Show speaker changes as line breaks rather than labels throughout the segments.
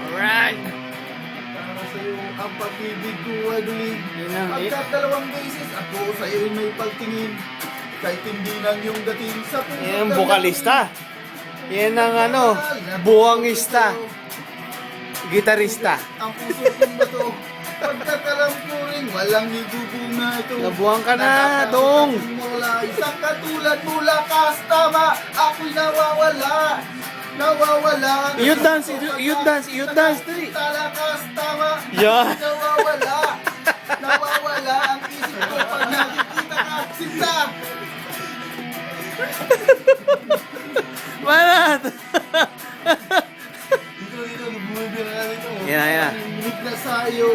Alright!
Para sa'yo ang pag-ibig ko ay dulig.
Yun ang-
Pagkat dalawang beses ako sa'yo'y may pagtingin. Kahit hindi ng iyong dating sa puso.
Yan ang bukalista. Yan ang ano, buwangista. Gitarista.
Ang puso kong bato. Pagkat alam ko rin walang ibubunga ito.
Nabuwang ka na, Dong.
Mula isang katulad mo lakas tama. Ako'y nawawala. Nawawala.
Youth dance, youth dance, youth dance. Dali.
Talakas tama.
Yeah.
Nawawala. Nawawala ang isip ko pag nakikita ka. Sinta.
Manat!
Dito, bumibira na nito.
Yan, yan.
Nanginginig na sa'yo.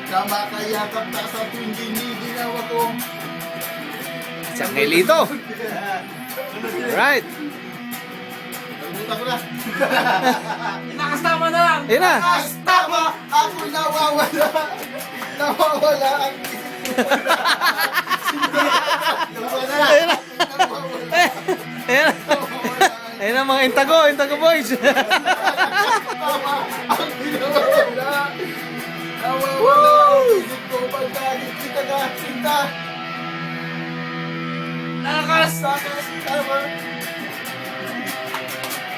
Tama kayakap na sa tuwing giniginawa ko.
Isang Angelito. Right.
Nagutan ko na.
Nakastama na lang!
Yan na.
Lakas tama. Ako'y nawawala. Nawawala ang isip ko. Nawawala.
Ayan na.
Nawawala.
Ayan na. Ayan na mga Intago boys.
Tama. Ako'y nawawala. Nawawala ang isip ko pag nakikita ka. Sinta.
Lakas!
Lakas tama.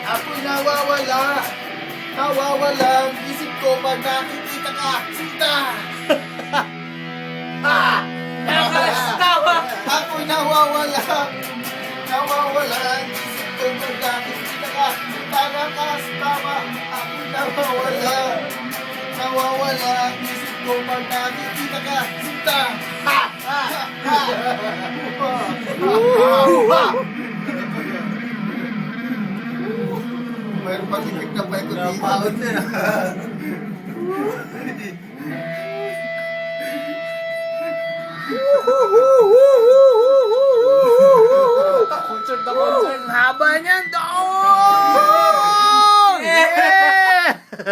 Ako'y nawawala. Nawawala ang isip ko pag nakikita ka. Sinta.
Lakas! Tama!
Ako'y nawawala. Nawawala ang isip ko pag nakikita ka. Talakas tama. Ako'y nawawala. Nawawala ang isip ko pag nakikita ka. Sinta. Ha! Ha! Ha! Mayroon pang ipik na pa ito dito.
Concert na concert. Haba niyan,